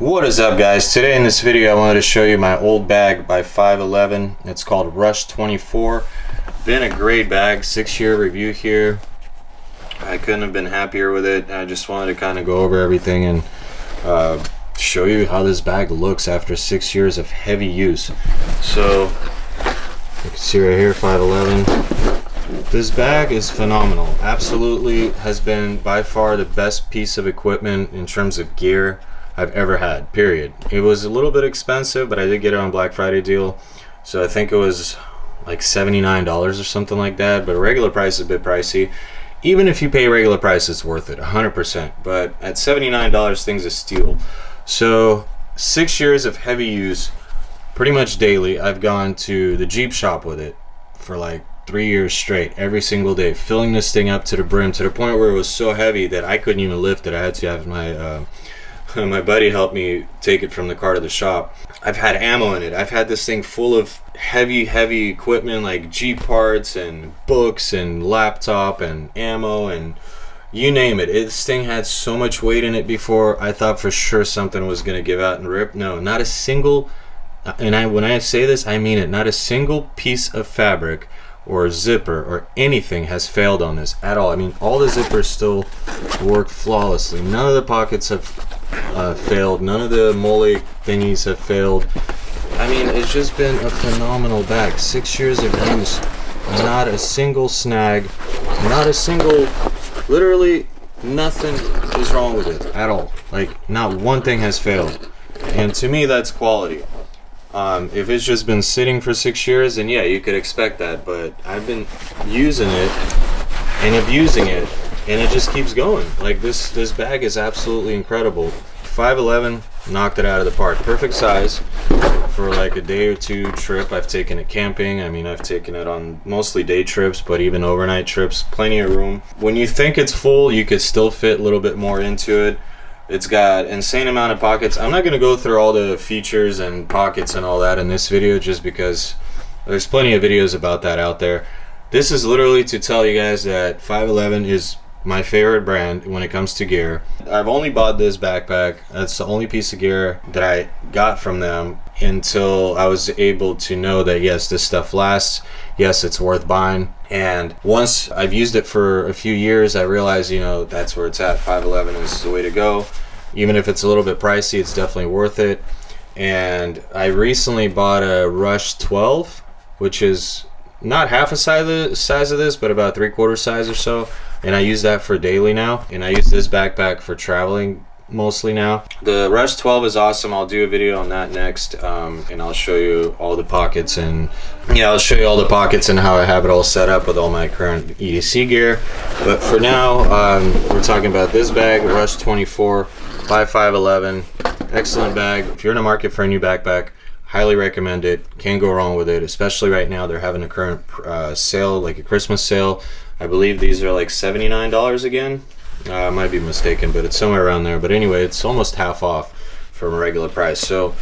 What is up, guys? Today in this video I wanted to show you my old bag by 511. It's called Rush 24. Been a great bag, 6-year review here. I couldn't have been happier with it. I just wanted to kind of go over everything and show you how this bag looks after 6 years of heavy use. So you can see right here, 511. This bag is phenomenal. Absolutely has been by far the best piece of equipment in terms of gear I've ever had, period. It was a little bit expensive, but I did get it on Black Friday deal, so I think it was like $79 or something like that, but regular price is a bit pricey. Even if you pay regular price, it's worth it 100%, but at $79 things are steal. So 6 years of heavy use, pretty much daily. I've gone to the Jeep shop with it for like 3 years straight, every single day, filling this thing up to the brim, to the point where it was so heavy that I couldn't even lift it. I had to have my buddy helped me take it from the car to the shop. I've had ammo in it. I've had this thing full of heavy equipment like Jeep parts and books and laptop and ammo and you name it. This thing had so much weight in it before. I thought for sure something was going to give out and rip. No, not a single, and when I say this, I mean it, not a single piece of fabric or zipper or anything has failed on this at all. I mean, all the zippers still work flawlessly. None of the pockets have failed. None of the mole thingies have failed. I mean, it's just been a phenomenal bag. 6 years of use, not a single snag, not a single, literally nothing is wrong with it at all. Like, not one thing has failed, and to me that's quality. If it's just been sitting for 6 years, then yeah, you could expect that, but I've been using it and abusing it, and it just keeps going. Like, this bag is absolutely incredible. 511 knocked it out of the park. Perfect size for like a day or two trip. I've taken it camping. I mean, I've taken it on mostly day trips, but even overnight trips, plenty of room. When you think it's full, you could still fit a little bit more into it. It's got insane amount of pockets. I'm not going to go through all the features and pockets and all that in this video, just because there's plenty of videos about that out there. This is literally to tell you guys that 511 is my favorite brand when it comes to gear. I've only bought this backpack. That's the only piece of gear that I got from them until I was able to know that yes, this stuff lasts. Yes, it's worth buying. And once I've used it for a few years, I realized, you know, that's where it's at. 511 is the way to go. Even if it's a little bit pricey, it's definitely worth it. And I recently bought a Rush 12, which is not half a size of this, but about 3/4 size or so. And I use that for daily now. And I use this backpack for traveling mostly now. The Rush 12 is awesome. I'll do a video on that next, and I'll show you all the pockets, and yeah, I'll show you all the pockets and how I have it all set up with all my current EDC gear. But for now, we're talking about this bag, Rush 24 by 511. Excellent bag. If you're in the market for a new backpack, highly recommend it. Can't go wrong with it, especially right now. They're having a current sale, like a Christmas sale. I believe these are like $79 again. I might be mistaken, but it's somewhere around there. But anyway, it's almost half off from a regular price. So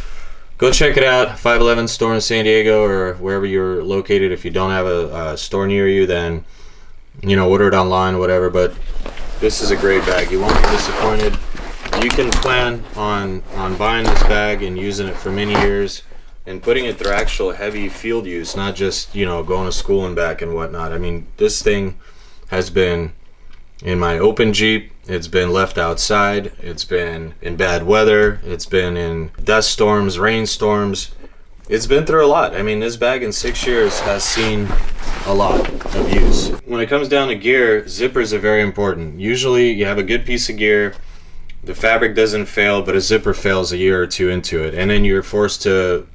go check it out. 511 store in San Diego or wherever you're located. If you don't have a store near you, then, you know, order it online, whatever. But this is a great bag. You won't be disappointed. You can plan on buying this bag and using it for many years and putting it through actual heavy field use, not just, you know, going to school and back and whatnot. I mean, this thing has been in my open Jeep, it's been left outside, it's been in bad weather, it's been in dust storms, rainstorms. It's been through a lot. I mean, this bag in 6 years has seen a lot of use. When it comes down to gear, zippers are very important. Usually you have a good piece of gear, the fabric doesn't fail, but a zipper fails a year or two into it, and then you're forced to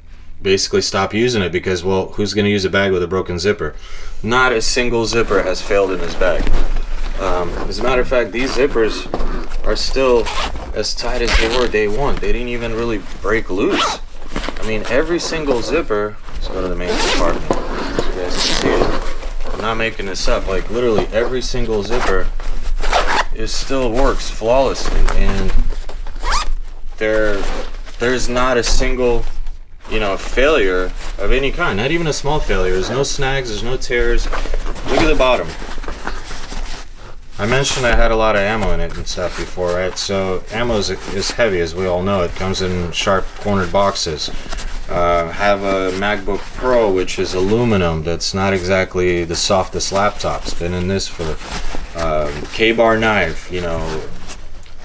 basically stop using it because, well, who's going to use a bag with a broken zipper? Not a single zipper has failed in this bag. As a matter of fact, these zippers are still as tight as they were day one. They didn't even really break loose. I mean, every single zipper, let's go to the main compartment so you guys can see it. I'm not making this up. Like, literally every single zipper still works flawlessly, and there's not a single, you know, failure of any kind, not even a small failure. There's no snags, there's no tears. Look at the bottom. I mentioned I had a lot of ammo in it and stuff before, right? So ammo is heavy, as we all know. It comes in sharp cornered boxes. Have a MacBook Pro, which is aluminum. That's not exactly the softest laptop. It's been in this for K-bar knife, you know,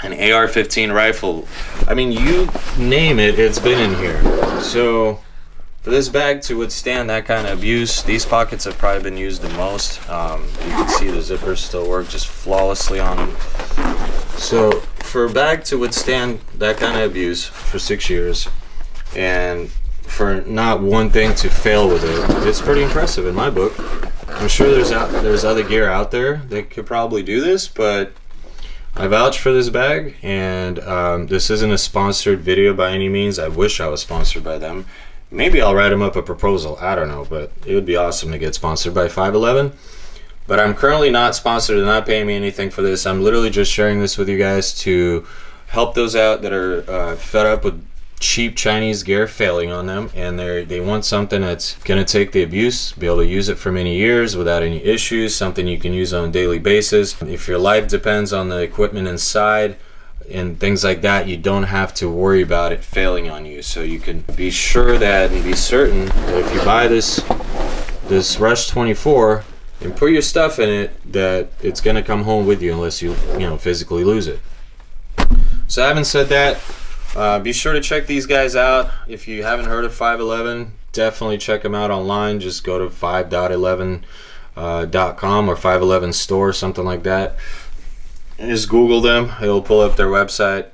an AR-15 rifle. I mean, you name it, it's been in here. So for this bag to withstand that kind of abuse, these pockets have probably been used the most. You can see the zippers still work just flawlessly on them. So for a bag to withstand that kind of abuse for 6 years, and for not one thing to fail with it, it's pretty impressive in my book. I'm sure there's other gear out there that could probably do this, but I vouch for this bag. And this isn't a sponsored video by any means. I wish I was sponsored by them. Maybe I'll write them up a proposal, I don't know, but it would be awesome to get sponsored by 511. But I'm currently not sponsored. They're not paying me anything for this. I'm literally just sharing this with you guys to help those out that are fed up with cheap Chinese gear failing on them, and they want something that's gonna take the abuse, be able to use it for many years without any issues, something you can use on a daily basis. If your life depends on the equipment inside and things like that, you don't have to worry about it failing on you. So you can be sure that and be certain that if you buy this Rush 24 and put your stuff in it, that it's gonna come home with you unless you physically lose it. So having said that, be sure to check these guys out. If you haven't heard of 511, definitely check them out online. Just go to 5.11.com or 511 store, something like that. And just Google them. It'll pull up their website.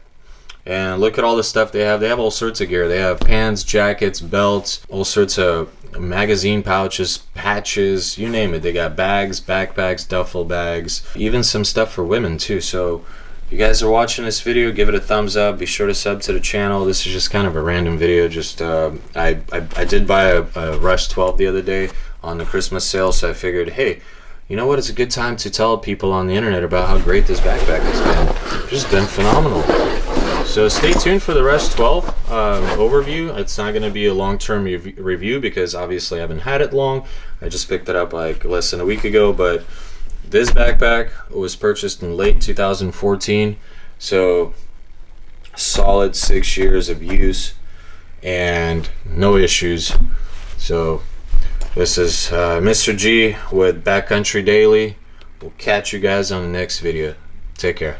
And look at all the stuff they have. They have all sorts of gear. They have pants, jackets, belts, all sorts of magazine pouches, patches, you name it. They got bags, backpacks, duffel bags, even some stuff for women too. So if you guys are watching this video, give it a thumbs up. Be sure to sub to the channel. This is just kind of a random video. Just I did buy a Rush 12 the other day on the Christmas sale, so I figured, hey, you know what? It's a good time to tell people on the internet about how great this backpack has been. It's just been phenomenal. So stay tuned for the Rush 12 overview. It's not going to be a long-term review because obviously I haven't had it long. I just picked it up like less than a week ago, but this backpack was purchased in late 2014, so solid 6 years of use and no issues. So this is Mr. G with Backcountry Daily. We'll catch you guys on the next video. Take care.